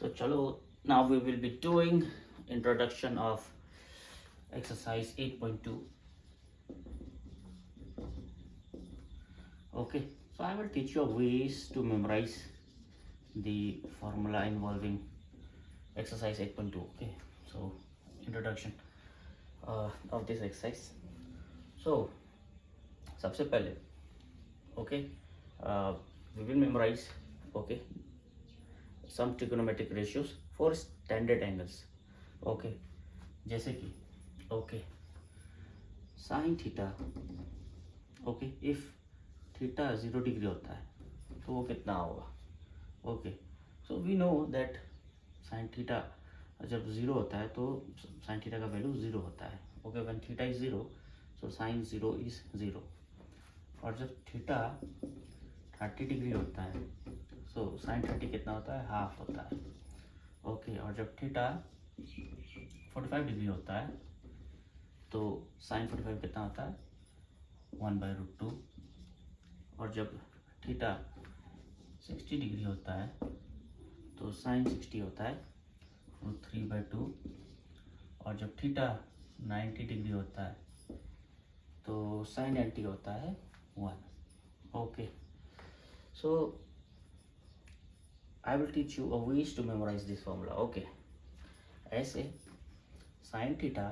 तो चलो, now we will be doing introduction of exercise 8.2. Okay, so I will teach you ways to memorize the formula involving exercise 8.2. Okay, so introduction of this exercise. So सबसे पहले okay, we will memorize okay some trigonometric ratios for standard angles. Okay, जैसे कि okay sin theta, okay if theta 0 degree होता है तो वो कितना होगा. Okay, so we know that sine theta जब 0 होता है तो साइन थीटा का वैल्यू 0 होता है. Okay, when theta is 0 so sine 0 is 0. और जब थीटा 30 डिग्री होता है सो साइन 30 कितना होता है, हाफ होता है. ओके, और जब थीटा 45 डिग्री होता है तो साइन 45 कितना होता है, 1/√2. और जब थीटा 60 डिग्री होता है तो साइन 60 होता है √3/2. और जब थीटा 90 डिग्री होता है तो साइन 90 होता है 1. Okay, so I will teach you a ways to memorise this formula. Okay, ऐसे sine theta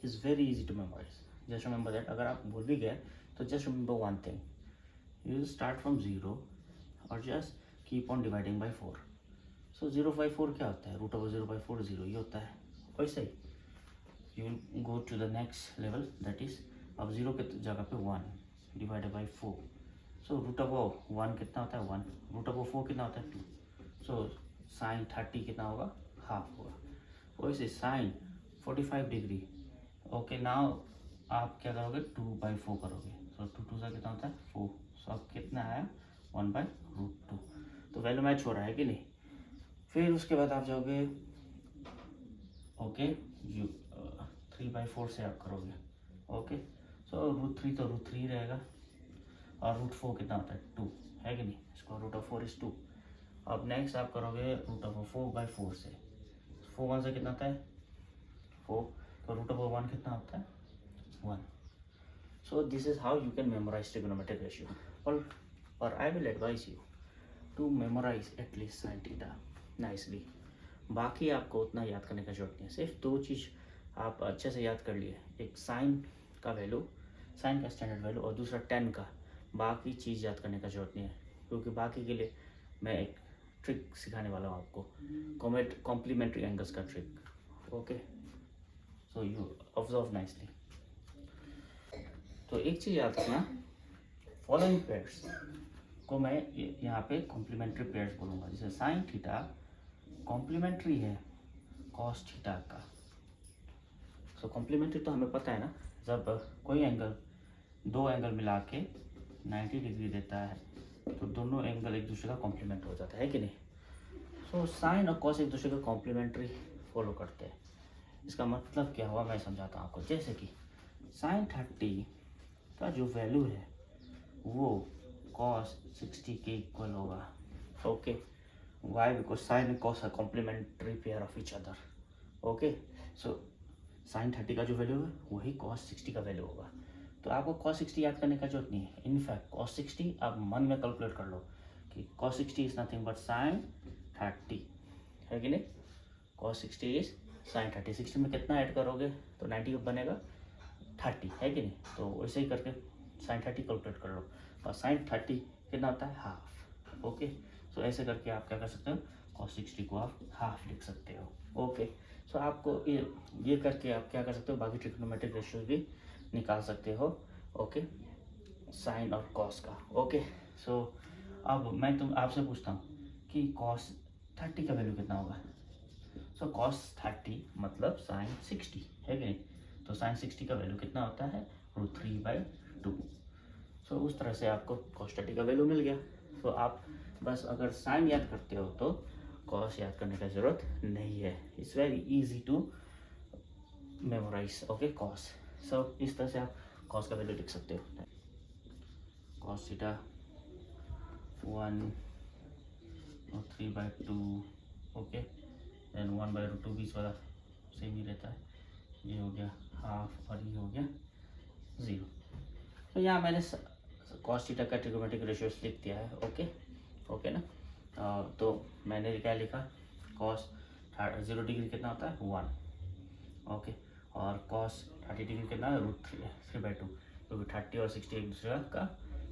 is very easy to memorise. Just remember that. अगर आप भूल भी गए तो just remember one thing, you start from 0 और just keep on dividing by 4. so 0/4 क्या होता है, √0/4 0 ये होता है. वैसे ही you will go to the next level, that is अब 0 के जगह पे 1 divided by 4. so √1 कितना होता है, 1. √4 कितना होता है, 2. so साइन 30 कितना होगा, हाफ होगा. वैसे साइन 45 डिग्री. ओके, नाउ आप क्या करोगे, 2/4 करोगे. सो 2 से कितना होता है, 4. सो अब कितना आया, 1/√2. तो वैल्यू मैच हो रहा है कि नहीं. फिर उसके बाद आप जाओगे ओके 3/4 से आप करोगे. ओके, सो √3 तो √3 रहेगा. और √4 कितना होता है, 2 है कि नहीं. Square root of 4 is 2. अब नेक्स्ट आप करोगे √4/4 से. 4 1 से कितना होता है, 4. तो √1 कितना होता है, 1. So this is how you can memorize trigonometric ratio. Or I will advise you to memorize at least sin theta nicely. बाकी आपको उतना याद करने का जरूरत नहीं है. सिर्फ 2 चीज़ आप अच्छे से याद कर लिए, एक साइन का वैल्यू, साइन का स्टैंडर्ड वैल्यू, और दूसरा tan का. बाकी चीज़ याद करने का जरूरत नहीं है, क्योंकि बाकी के लिए मैं एक ट्रिक सिखाने वाला हूँ आपको, कॉम्प्लीमेंट्री एंगल्स का trick. Okay, so you observe nicely. तो एक चीज़ याद रखना, फॉलोइंग पेयर्स को मैं यहाँ पे कॉम्प्लीमेंट्री पेयर्स बोलूँगा. जैसे साइन थीटा कॉम्प्लीमेंट्री है कॉस थीटा का. सो कॉम्प्लीमेंट्री तो हमें पता है ना, जब कोई एंगल, 2 एंगल मिला के 90 डिग्री देता है तो दोनों एंगल एक दूसरे का कॉम्प्लीमेंट हो जाता है कि नहीं. सो साइन और कॉस एक दूसरे का कॉम्प्लीमेंट्री फॉलो करते हैं. इसका मतलब क्या हुआ, मैं समझाता हूँ आपको. जैसे कि साइन 30 का जो वैल्यू है वो cos 60 के इक्वल होगा. Okay, why, because sine and cos are complementary pair of each other. Okay, so sine 30 का जो वैल्यू है वही cos 60 का वैल्यू होगा. तो आपको cos 60 याद करने का जरूरत नहीं है. इनफैक्ट cos 60 आप मन में कैलकुलेट कर लो कि cos 60 is nothing but sine 30 है कि नहीं. cos 60 is sine 30. 60 में कितना ऐड करोगे तो 90 बनेगा 30 है कि नहीं. तो वैसे ही करके साइन 30 कैलकुलेट कर लो. और साइन 30 कितना होता है, हाफ. ओके, सो ऐसे करके आप क्या कर सकते हो, cos 60 को आप हाफ लिख सकते हो. ओके, सो आपको ये करके आप क्या कर सकते हो, बाकी ट्रिग्नोमेट्रिक रेशियोज भी निकाल सकते हो. ओके, साइन और कॉस का. ओके, सो अब मैं आपसे पूछता हूँ कि cos 30 का वैल्यू कितना होगा. सो cos 30 मतलब साइन 60 है कि नहीं. तो साइन 60 का वैल्यू कितना होता है, √3/2. सो उस तरह से आपको cos 30 का वैल्यू मिल गया. सो आप बस अगर साइन याद करते हो तो cos याद करने की ज़रूरत नहीं है. It's very easy to memorise. Okay, cos. So इस तरह से आप cos का वैल्यू लिख सकते हो. cos थीटा 1 और 3/2 ओके, देन 1/√2 बीच वाला सेम ही रहता है, ये हो गया हाफ और ये हो गया 0। तो यहाँ मैंने कॉस थीटा का ट्रिग्नोमेट्रिक रेशियो लिख दिया है। ओके ओके ना। तो मैंने क्या लिखा, कॉस 0 डिग्री कितना होता है 1। ओके, और कॉस 30 डिग्री कितना है √3/2, क्योंकि 30 और 60 एक दूसरे का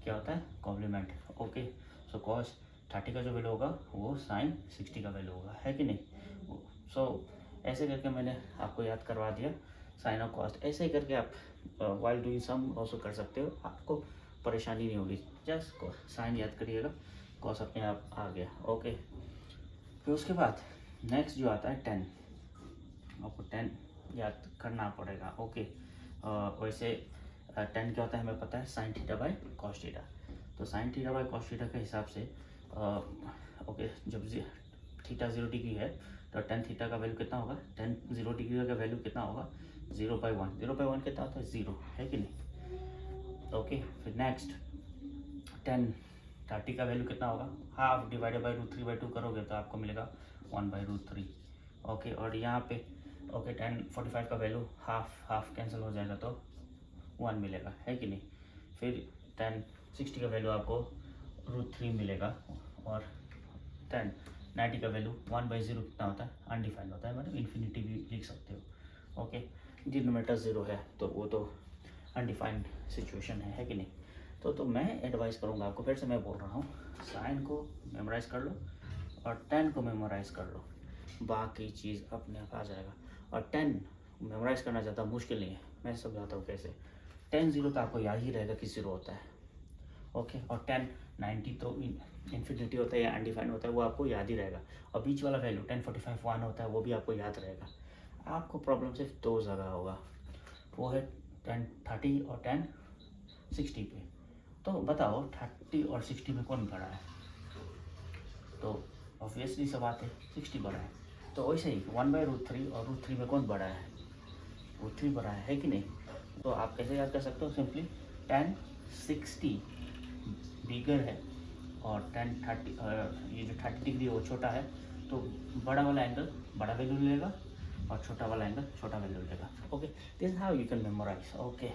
क्या होता है कॉम्प्लीमेंट। ओके, सो कॉस 30 का जो वैल्यू होगा वो साइन 60 का वैल्यू होगा, है कि नहीं। सो ऐसे करके मैंने आपको याद करवा दिया साइन और कॉस्ट। ऐसे ही करके आप वाइल डूइंग सम ऑल्सो कर सकते हो, आपको परेशानी नहीं होगी। जस्ट साइन याद करिएगा, कॉस अपने आप आ गया। ओके, फिर उसके बाद नेक्स्ट जो आता है 10, आपको 10 याद करना पड़ेगा। ओके, वैसे 10 क्या होता है हमें पता है, sine theta by cos theta. तो sine theta by cos theta के हिसाब से ओके, जब थीटा 0 डिग्री है तो टेन थीटा का वैल्यू कितना होगा, 0 डिग्री का वैल्यू कितना होगा 0/1। 0/1 कितना होता है 0, है कि नहीं। ओके, फिर नेक्स्ट 30 का वैल्यू कितना होगा, हाफ डिवाइडेड बाई √3/2 करोगे तो आपको मिलेगा 1/√3। ओके, और यहाँ पे ओके 45 का वैल्यू हाफ कैंसिल हो जाएगा तो 1 मिलेगा, है कि नहीं। फिर 60 का वैल्यू आपको √3 मिलेगा, और 90 का वैल्यू 1/0 कितना होता है अनडिफाइंड होता है, मतलब इन्फिनिटी भी लिख सकते हो। ओके, डिनोमिनेटर 0 है तो वो तो अनडिफाइंड सिचुएशन है कि नहीं। तो मैं एडवाइस करूँगा आपको, फिर से मैं बोल रहा हूँ, साइन को मेमोराइज कर लो और 10 को मेमोराइज कर लो, बाकी चीज़ अपने आप आ जाएगा। और 10 मेमोराइज करना ज़्यादा मुश्किल नहीं है, मैं समझाता हूँ कैसे। 10 0 तो आपको याद ही रहेगा कि 0 होता है। ओके, और 10 90 तो इन्फिनिटी होता है या अनडिफाइंड होता है, वो आपको याद ही रहेगा। और बीच वाला वैल्यू 10 45 1 होता है, वो भी आपको याद रहेगा। आपको प्रॉब्लम सिर्फ 2 जगह होगा, वो है 10 30 और 10 60 पे। तो बताओ 30 और 60 में कौन बड़ा है, तो ऑब्वियसली सब बात है 60 बड़ा है। तो वैसे ही 1/√3 और √3 में कौन बड़ा है, √3 बड़ा है कि नहीं। तो आप कैसे याद कर सकते हो, सिंपली 10 60 बिगर है और 10 30 ये जो 30 डिग्री है वो छोटा है, तो बड़ा वाला एंगल बड़ा वैल्यू लेगा और छोटा वाला एंगल छोटा वैल्यू लेगा। Okay, this is how you can memorise. Okay,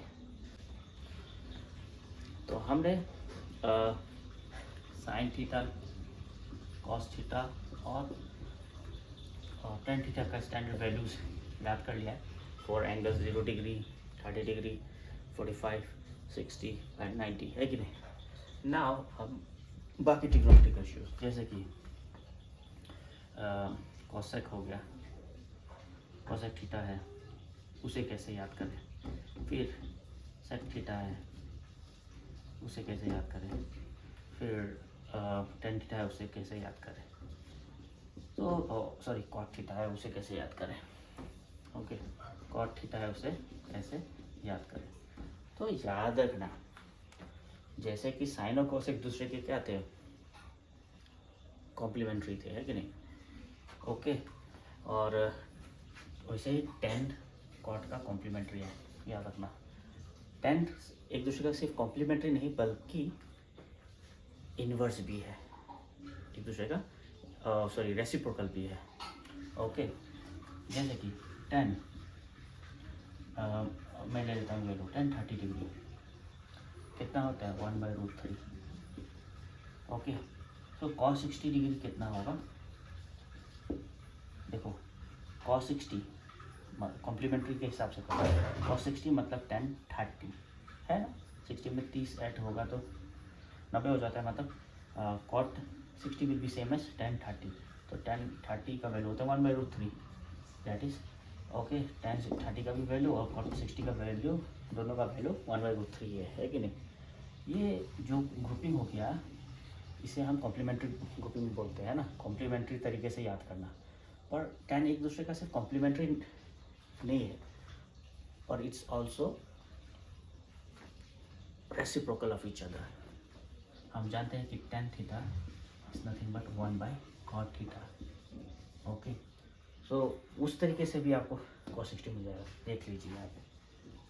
तो हमने साइन थीटा कॉस थीटा और टेन थीटा का स्टैंडर्ड वैल्यूज याद कर लिया है for angles 0 degree 30 degree 45 60 and 90, है कि नहीं। नाउ हम बाकी ट्रिग्नोमेट्रिक रेशियोज जैसे कि कॉसेक हो गया, कॉसेक थीटा है उसे कैसे याद करें, फिर सेक थीटा है उसे कैसे याद करें, फिर टेन थीटा है उसे कैसे याद करें, तो सॉरी कॉट थीटा है उसे कैसे याद करें। ओके, कॉट थीटा है उसे कैसे याद करें। तो याद रखना, जैसे कि साइन और कॉस एक दूसरे के क्या थे, कॉम्प्लीमेंट्री थे, है कि नहीं। ओके, और वैसे ही टेन कॉट का कॉम्प्लीमेंट्री है, याद रखना। टेन एक दूसरे का सिर्फ कॉम्प्लीमेंट्री नहीं बल्कि इन्वर्स भी है, एक दूसरे का सॉरी रेसिप्रोकल भी है। ओके, जैसे कि 10 मैं ले लेता हूँ वैल्यू 10 30 डिग्री कितना होता है 1/√3। ओके, तो cos 60 डिग्री कितना होगा, देखो cos 60 कॉम्प्लीमेंट्री के हिसाब से cos 60 मतलब 10 30 है ना, 60 में 30 ऐड होगा तो 90 हो जाता है, मतलब cot 60 will be same as 10 30। तो 10 30 का वैल्यू होता है 1/√3, दैट इज ओके 10 30 का भी वैल्यू और cot 60 का वैल्यू, दोनों का वैल्यू 1/√3 है कि नहीं। ये जो ग्रुपिंग हो गया इसे हम कॉम्प्लीमेंट्री ग्रुपिंग बोलते हैं ना, कॉम्प्लीमेंट्री तरीके से याद करना। पर 10 एक दूसरे का सिर्फ कॉम्प्लीमेंट्री नहीं है, और it's also reciprocal of each other. हम जानते हैं कि tan theta is nothing but 1/cot theta. Okay, so उस तरीके से भी आपको cos 60 मिल जाएगा, देख लीजिए यहाँ पे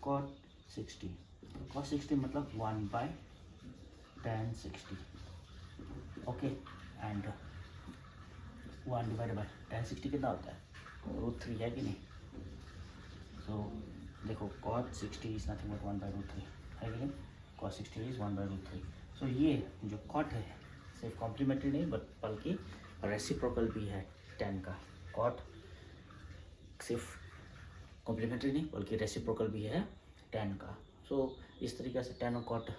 cos 60 मतलब 1/tan 60। Okay, and 1 divide by tan 60 कितना होता है, √3 है कि नहीं। सो देखो cot 60 इज नथिंग बट 1/√3 है कि नहीं, cot 60 इज 1/√3। सो ये जो cot है सिर्फ कॉम्प्लीमेंट्री नहीं बल्कि रेसिप्रोकल भी है tan का। cot सिर्फ कॉम्प्लीमेंट्री नहीं बल्कि रेसिप्रोकल भी है tan का। सो इस तरीके से tan और cot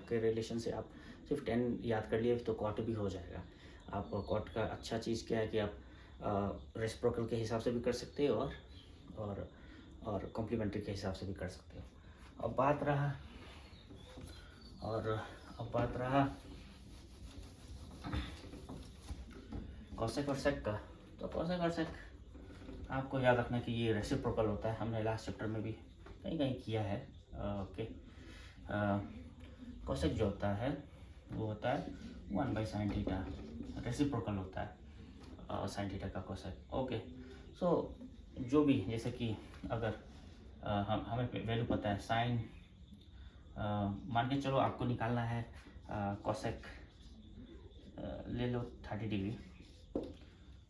के रिलेशन से आप सिर्फ tan याद कर लिए तो cot भी हो जाएगा। आप cot का अच्छा चीज़ क्या है कि आप रेसिप्रोकल के हिसाब से भी कर सकते हो और कॉम्प्लीमेंट्री के हिसाब से भी कर सकते हो। अब बात रहा कॉसेक और सेक का। तो कॉसेक और सेक आपको याद रखना कि ये रेसिप्रोकल होता है, हमने लास्ट चैप्टर में भी कहीं कहीं किया है। ओके, कॉसेक जो होता है वो होता है 1/sin थीटा, रेसिप्रोकल होता है sin थीटा का कॉसेक। ओके, सो जो भी जैसे कि अगर हमें वैल्यू पता है साइन, मान के चलो आपको निकालना है कॉसेक, ले लो 30 डिग्री।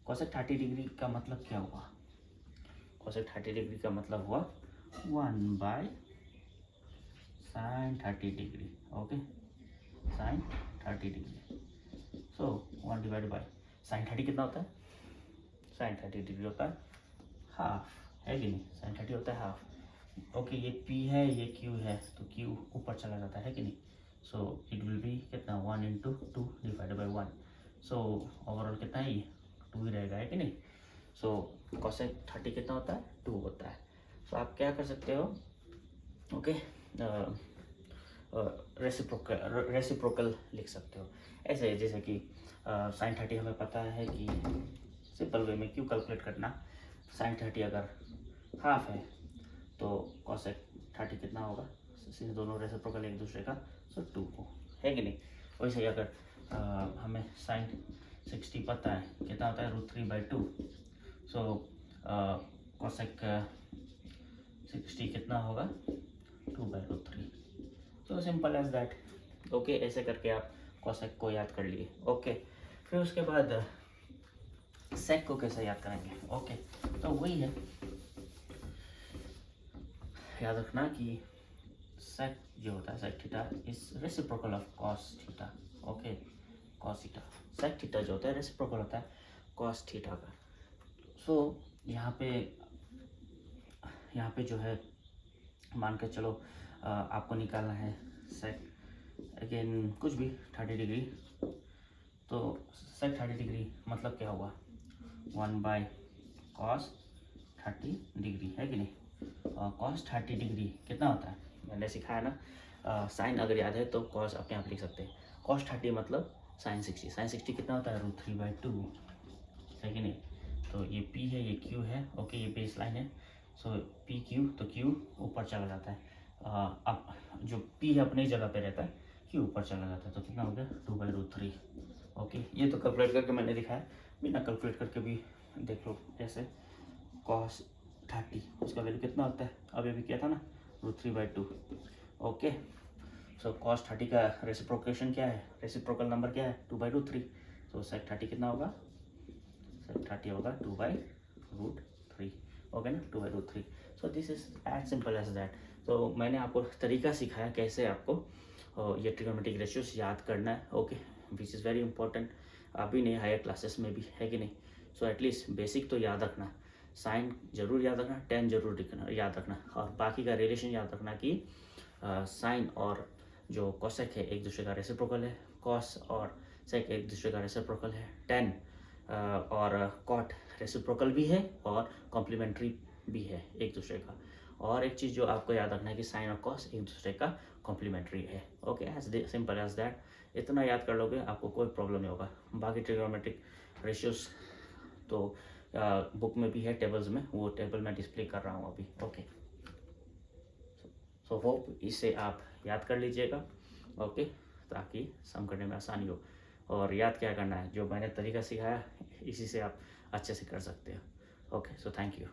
कॉसेक 30 डिग्री का मतलब क्या हुआ, कॉसेक 30 डिग्री का मतलब हुआ 1/sin 30 degree. Okay, sin 30 degree. So 1 divide by sin 30 कितना होता है, sin 30 डिग्री होता है हाफ, है कि नहीं, sin 30 होता है हाफ। ओके, ये P है ये Q है तो Q ऊपर चला जाता है कि नहीं। सो इट विल बी कितना 1 × 2 डिवाइड बाई 1। सो ओवरऑल कितना है ये 2 ही रहेगा, है कि नहीं। सो cosec 30 कितना होता है 2 होता है। सो आप क्या कर सकते हो, ओके, रेसिप्रोकल लिख सकते हो ऐसे, जैसे कि sin 30 हमें पता है कि सिंपल वे में क्यों कैलकुलेट करना, sin 30 अगर हाफ है तो cosec 30 कितना होगा, सिंस दोनों रेसिप्रोकल एक दूसरे का, सो 2 हो, है कि नहीं। वैसे ही अगर हमें sin 60 पता है कितना होता है √3/2, सो cosec 60 कितना होगा 2/√3। तो सिंपल एज दैट। ओके, ऐसे करके आप cosec को याद कर लिए। ओके, फिर उसके बाद sec को कैसे याद करेंगे। ओके, तो वही है, याद रखना कि sec जो होता है sec theta is reciprocal of cos theta. Okay, cos theta, sec theta जो होता है रेसिप्रोकल होता है cos थीटा का। सो यहाँ पे जो है मान के चलो आपको निकालना है sec अगेन कुछ भी 30 डिग्री, तो sec 30 डिग्री मतलब क्या हुआ 1/cos 30 डिग्री, है कि नहीं। cos 30 डिग्री कितना होता है, मैंने सिखाया ना, साइन अगर याद है तो cos अपने आप लिख सकते हैं। cos 30 मतलब sin 60, sin 60 कितना होता है √3/2, है कि नहीं। तो ये P है ये Q है। ओके, ये बेस लाइन है। सो P Q, तो Q ऊपर चला जाता है। अब जो P है अपनी जगह पे रहता है, Q ऊपर चला जाता है, तो कितना हो गया 2/√3। ओके, ये तो कैलकुलेट करके मैंने दिखाया, बिना कैलकुलेट करके भी देख लो। जैसे cos 30 उसका वैल्यू कितना होता है, अभी अभी किया था ना √3/2। ओके, सो cos 30 का रेसिप्रोकेशन क्या है, रेसिप्रोकल नंबर क्या है 2/√3। तो sec 30 कितना होगा, sec 30 होगा 2/√3। ओके ना, 2/√3। So this is as simple as that. तो मैंने आपको तरीका सिखाया कैसे आपको ये ट्रिग्नोमेट्रिक रेशियोज याद करना है। Okay, which is very important, अभी नहीं हायर क्लासेस में भी, है कि नहीं। सो एटलीस्ट बेसिक तो याद रखना, साइन जरूर याद रखना, tan जरूर याद रखना, और बाकी का रिलेशन याद रखना कि साइन और जो कॉसेक है एक दूसरे का रेसिप्रोकल है, कॉस और सेक एक दूसरे का रेसिप्रोकल है, tan और कॉट रेसिप्रोकल भी है और कॉम्प्लीमेंट्री भी है एक दूसरे का। और एक चीज़ जो आपको याद रखना है कि साइन और कॉस एक दूसरे का कॉम्प्लीमेंट्री है। Okay, as simple as that. इतना याद कर लोगे आपको कोई प्रॉब्लम नहीं होगा। बाकी ट्रिग्नोमेट्रिक रेशियोज तो बुक में भी है, टेबल्स में, वो टेबल मैं डिस्प्ले कर रहा हूँ अभी। ओके, सो होप इसे आप याद कर लीजिएगा। ओके, ताकि सम करने में आसानी हो। और याद क्या करना है, जो मैंने तरीका सिखाया इसी से आप अच्छे से कर सकते हो। Okay, so thank you.